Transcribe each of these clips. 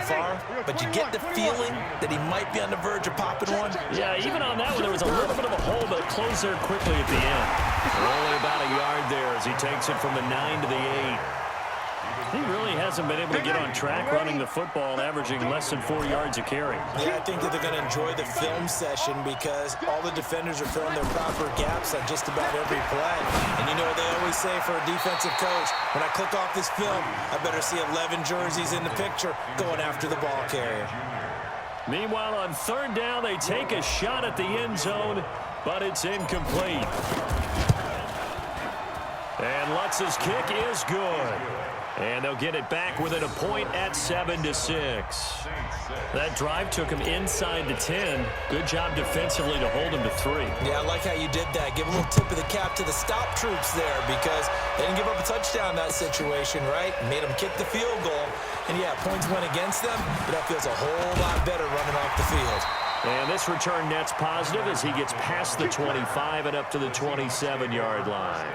far, but you get the feeling that he might be on the verge of popping one. Yeah, even on that one, there was a little bit of a hole, but it closed there quickly at the end. Only about a yard there as he takes it from the 9 to the 8. He really hasn't been able to get on track running the football, averaging less than 4 yards a carry. Yeah, I think that they're going to enjoy the film session because all the defenders are filling their proper gaps on just about every play. And you know what they always say for a defensive coach, when I click off this film, I better see 11 jerseys in the picture going after the ball carrier. Meanwhile, on third down, they take a shot at the end zone, but it's incomplete. And Lutz's kick is good. And they'll get it back within a point at 7-6. That drive took him inside the 10. Good job defensively to hold him to 3. Yeah, I like how you did that. Give a little tip of the cap to the stop troops there because they didn't give up a touchdown in that situation, right? Made them kick the field goal. And, yeah, points went against them, but that feels a whole lot better running off the field. And this return net's positive as he gets past the 25 and up to the 27-yard line.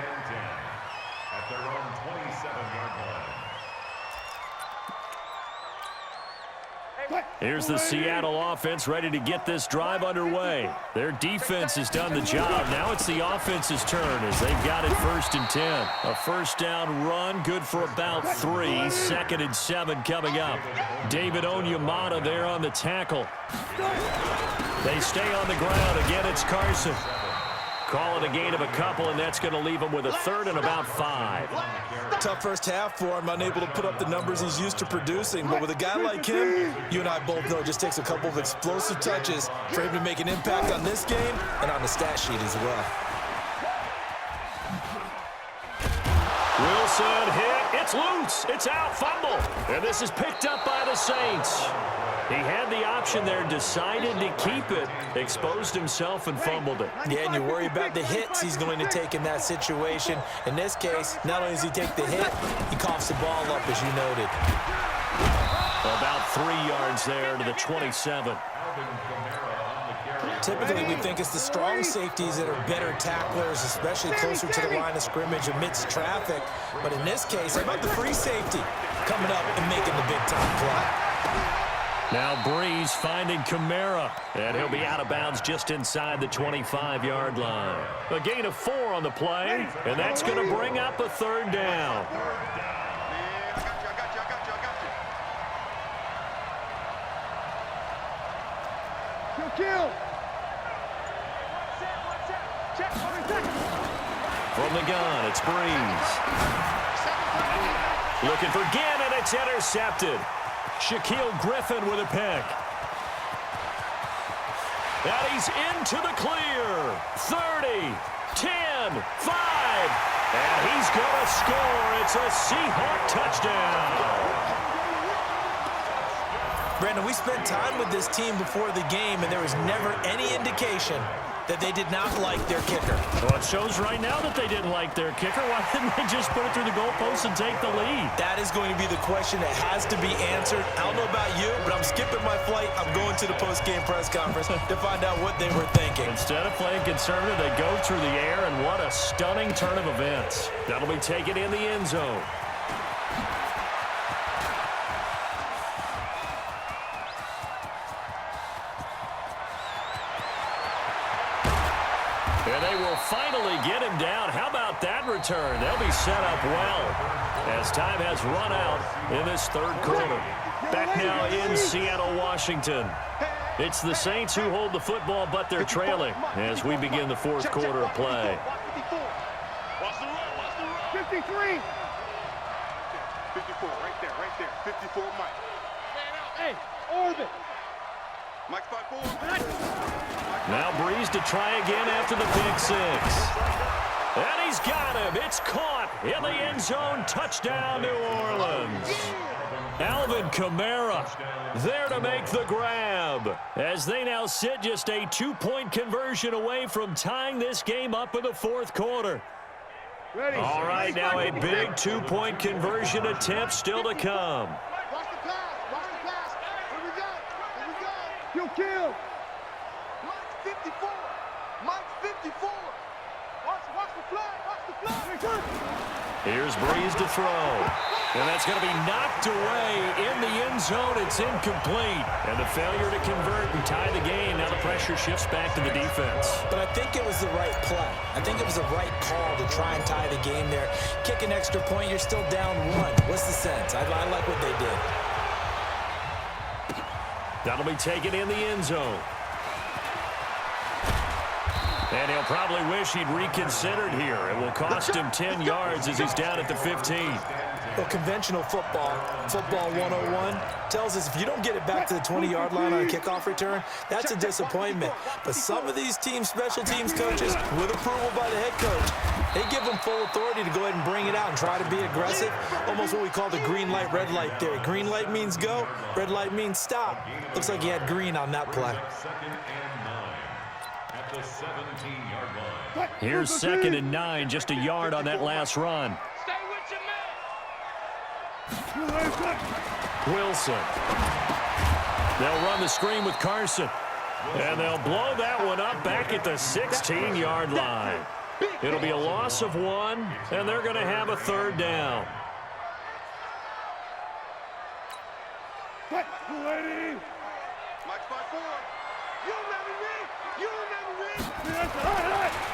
Here's the Seattle offense ready to get this drive underway. Their defense has done the job. Now it's the offense's turn as they've got it 1st and 10. A first down run, good for about 3. 2nd and 7 coming up. David Onyemata there on the tackle. They stay on the ground. Again, it's Carson. Call it a gain of a couple, and that's going to leave him with a 3rd and about 5. Tough first half for him, unable to put up the numbers he's used to producing. But with a guy like him, you and I both know it just takes a couple of explosive touches for him to make an impact on this game and on the stat sheet as well. Wilson hit. It's loose. It's out. Fumble. And this is picked up by the Saints. He had the option there, decided to keep it, exposed himself, and fumbled it. Yeah, and you worry about the hits he's going to take in that situation. In this case, not only does he take the hit, he coughs the ball up, as you noted. About 3 yards there to the 27. Typically, we think it's the strong safeties that are better tacklers, especially closer to the line of scrimmage amidst traffic. But in this case, how about the free safety coming up and making the big-time play? Now Breeze finding Kamara, and he'll be out of bounds just inside the 25-yard line. A gain of 4 on the play, and that's going to bring up a 3rd down. From the gun, it's Breeze. Looking for Ginn, and it's intercepted. Shaquille Griffin with a pick. And he's into the clear. 30, 10, 5. And he's going to score. It's a Seahawk touchdown. Brandon, we spent time with this team before the game, and there was never any indication that they did not like their kicker. Well, it shows right now that they didn't like their kicker. Why didn't they just put it through the goalpost and take the lead? That is going to be the question that has to be answered. I don't know about you, but I'm skipping my flight. I'm going to the post-game press conference to find out what they were thinking. Instead of playing conservative, they go through the air, and what a stunning turn of events. That'll be taken in the end zone. And they will finally get him down. How about that return? They'll be set up well as time has run out in this 3rd quarter. Back now in Seattle, Washington. It's the Saints who hold the football, but they're trailing as we begin the 4th quarter of play. Watch the run, watch the run. 53. 54, right there. 54, Mike. Man out. Hey, orbit. Mike 5-4. Now Breeze to try again after the pick 6. And he's got him. It's caught in the end zone. Touchdown, New Orleans. Alvin Kamara there to make the grab as they now sit just a 2-point conversion away from tying this game up in the 4th quarter. All right, now a big 2-point conversion attempt still to come. Watch the pass. Watch the pass. Here we go. Here we go. Kill. Mike 54. Mike 54. Watch the flag. Watch the flag. Here's Breeze to throw. And that's going to be knocked away in the end zone. It's incomplete. And the failure to convert and tie the game. Now the pressure shifts back to the defense. But I think it was the right play. I think it was the right call to try and tie the game there. Kick an extra point, you're still down one. What's the sense? I like what they did. That'll be taken in the end zone. And he'll probably wish he'd reconsidered here. It will cost him 10 yards as he's down at the 15. Well, conventional football 101, tells us if you don't get it back to the 20-yard line on a kickoff return, that's a disappointment. But some of these teams, special teams coaches, with approval by the head coach, they give them full authority to go ahead and bring it out and try to be aggressive, almost what we call the green light, red light theory. Green light means go, red light means stop. Looks like he had green on that play. Here's 2nd and 9, just a yard on that last run. Wilson. They'll run the screen with Carson. And they'll blow that one up back at the 16-yard line. It'll be a loss of 1, and they're going to have a 3rd down.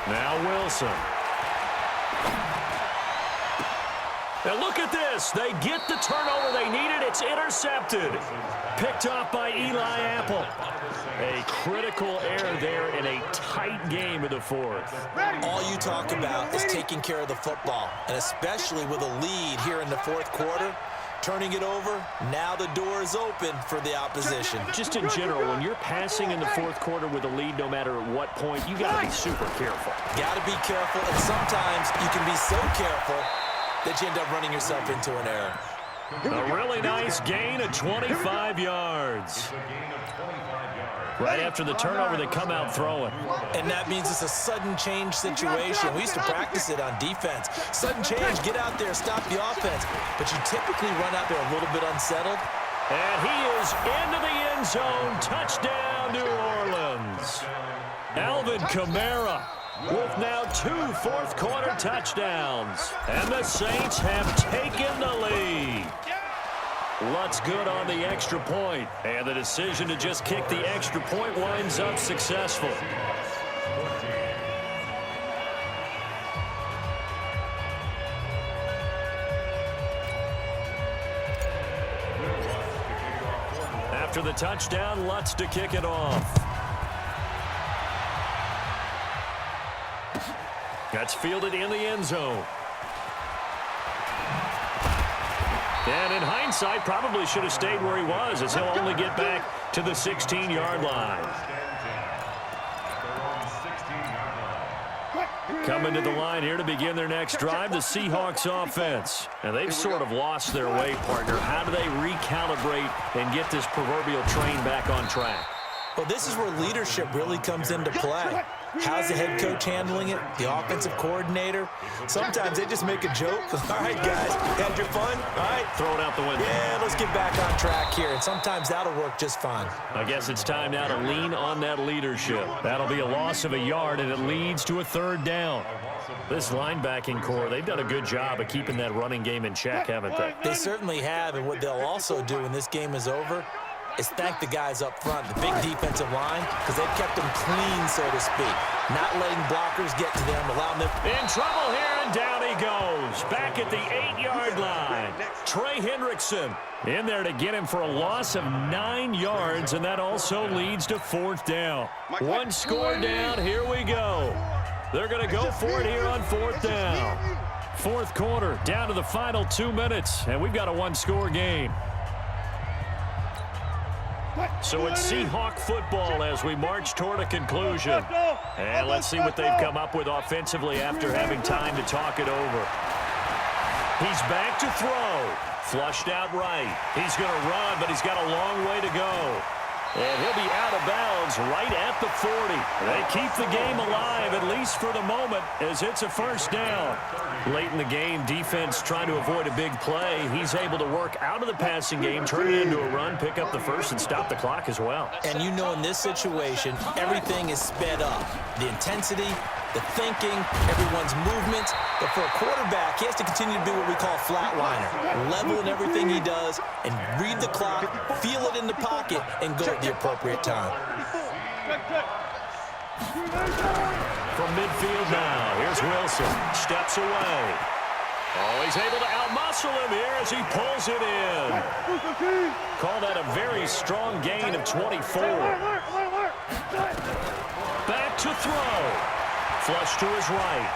Now Wilson. And look at this. They get the turnover they needed. It's intercepted. Picked off by Eli Apple. A critical error there in a tight game in the 4th. All you talk about is taking care of the football, and especially with a lead here in the 4th quarter. Turning it over, now the door is open for the opposition. Just in general, when you're passing in the 4th quarter with a lead, no matter at what point, you got to be super careful. Got to be careful, and sometimes you can be so careful that you end up running yourself into an error. A really nice gain of 25 yards. Right after the turnover, they come out throwing. And that means it's a sudden change situation. We used to practice it on defense. Sudden change, get out there, stop the offense. But you typically run out there a little bit unsettled. And he is into the end zone. Touchdown, New Orleans. Alvin Kamara with now 2 fourth-quarter touchdowns. And the Saints have taken the lead. Lutz good on the extra point, and the decision to just kick the extra point winds up successful. After the touchdown, Lutz to kick it off. That's fielded in the end zone. And in hindsight, probably should have stayed where he was, as he'll only get back to the 16-yard line. Coming to the line here to begin their next drive, the Seahawks offense. And they've sort of lost their way, partner. How do they recalibrate and get this proverbial train back on track? Well, this is where leadership really comes into play. How's the head coach handling it? The offensive coordinator? Sometimes they just make a joke. All right, guys, had your fun? All right. Throw it out the window. Yeah, let's get back on track here. And sometimes that'll work just fine. I guess it's time now to lean on that leadership. That'll be a loss of a yard, and it leads to a 3rd down. This linebacking core, they've done a good job of keeping that running game in check, haven't they? They certainly have, and what they'll also do when this game is over is thank the guys up front, the big defensive line, because they've kept them clean, so to speak. Not letting blockers get to them, allowing them. In trouble here, and down he goes. Back at the 8-yard line. Trey Hendrickson in there to get him for a loss of 9 yards, and that also leads to 4th down. One score down, here we go. They're going to go for it here on 4th down. 4th quarter, down to the final 2 minutes, and we've got a one-score game. So it's Seahawk football as we march toward a conclusion. And let's see what they've come up with offensively after having time to talk it over. He's back to throw. Flushed out right. He's going to run, but he's got a long way to go. And he'll be out of bounds right at the 40. They keep the game alive, at least for the moment, as it's a 1st down. Late in the game, defense trying to avoid a big play. He's able to work out of the passing game, turn it into a run, pick up the 1st, and stop the clock as well. And you know in this situation, everything is sped up. The intensity, the thinking, everyone's movements. But for a quarterback, he has to continue to be what we call a flatliner. Level in everything he does and read the clock, feel it in the pocket, and go at the appropriate time. From midfield now, here's Wilson. Steps away. Oh, he's able to outmuscle him here as he pulls it in. Call that a very strong gain of 24. Back to throw. Flush to his right.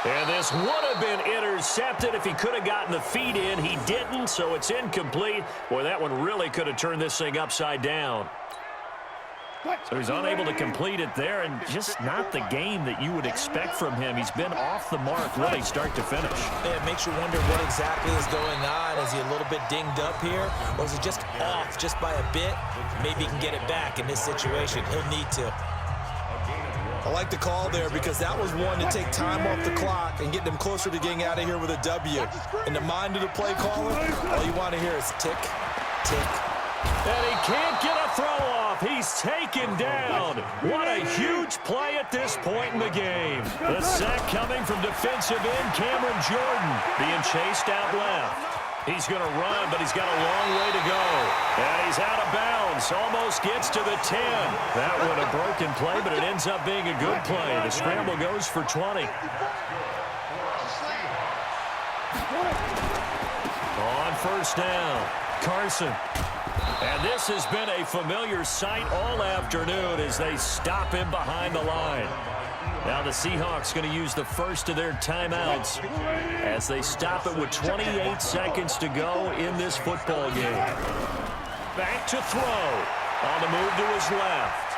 And this would have been intercepted if he could have gotten the feet in. He didn't, so it's incomplete. Boy, that one really could have turned this thing upside down. So he's unable to complete it there, and just not the game that you would expect from him. He's been off the mark really start to finish. Yeah, it makes you wonder what exactly is going on. Is he a little bit dinged up here, or is he just off just by a bit? Maybe he can get it back in this situation. He'll need to. I like the call there because that was one to take time off the clock and get them closer to getting out of here with a W. In the mind of the play caller, all you want to hear is tick, tick. And he can't get a throw off. He's taken down. What a huge play at this point in the game. The sack coming from defensive end Cameron Jordan, being chased out left. He's going to run, but he's got a long way to go. And he's out of bounds. Almost gets to the 10. That one a broken play, but it ends up being a good play. The scramble goes for 20. On first down, Carson. And this has been a familiar sight all afternoon as they stop him behind the line. Now the Seahawks going to use the first of their timeouts as they stop it with 28 seconds to go in this football game. Back to throw. On the move to his left.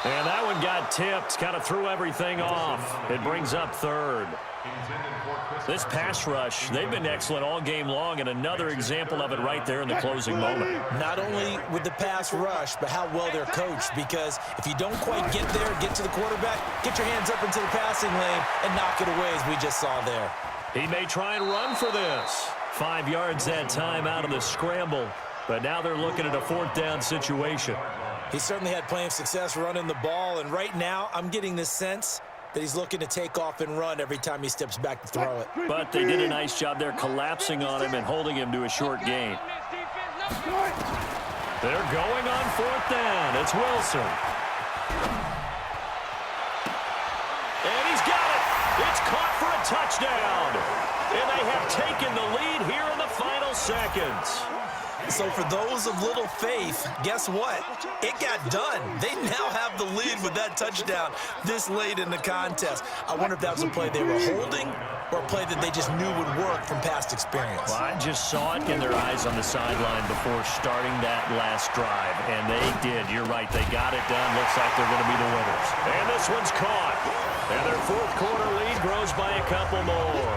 And that one got tipped. Kind of threw everything off. It brings up third. This pass rush, they've been excellent all game long, and another example of it right there in the closing moment. Not only with the pass rush, but how well they're coached, because if you don't quite get there, get to the quarterback, get your hands up into the passing lane and knock it away, as we just saw there. He may try and run for this. 5 yards that time out of the scramble, but now they're looking at a fourth down situation. He certainly had plenty of success running the ball, and right now I'm getting the sense that he's looking to take off and run every time he steps back to throw it. But they did a nice job there collapsing on him and holding him to a short gain. They're going on fourth down. It's Wilson. And he's got it. It's caught for a touchdown. And they have taken the lead here in the final seconds. So for those of little faith, guess what? It got done. They now have the lead with that touchdown this late in the contest. I wonder if that was a play they were holding or a play that they just knew would work from past experience. Well, I just saw it in their eyes on the sideline before starting that last drive, and they did. You're right. They got it done. Looks like they're going to be the winners. And this one's caught. And their fourth quarter lead grows by a couple more.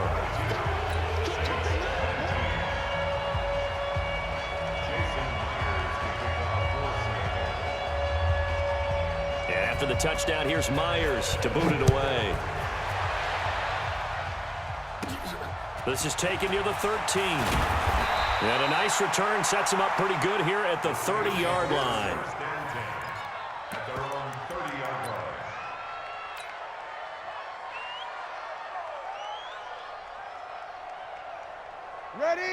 After the touchdown, here's Myers to boot it away. This is taken near the 13. And a nice return sets him up pretty good here at the 30-yard line.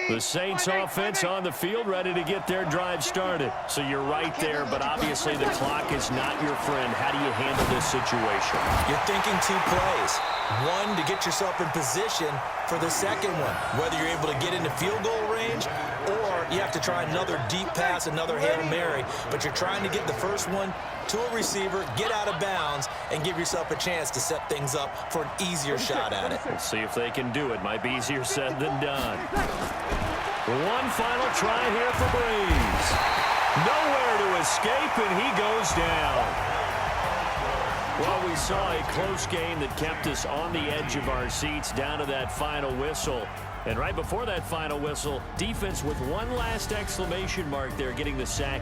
The Saints offense on the field ready to get their drive started. So you're right there, but obviously the clock is not your friend. How do you handle this situation? You're thinking two plays. One, to get yourself in position for the second one, whether you're able to get into field goal range or you have to try another deep pass, another Hail Mary. But you're trying to get the first one to a receiver, get out of bounds, and give yourself a chance to set things up for an easier shot at it. We'll see if they can do it. Might be easier said than done. One final try here for Breeze. Nowhere to escape, and he goes down. Well, we saw a close game that kept us on the edge of our seats down to that final whistle. And right before that final whistle, defense with one last exclamation mark there, getting the sack.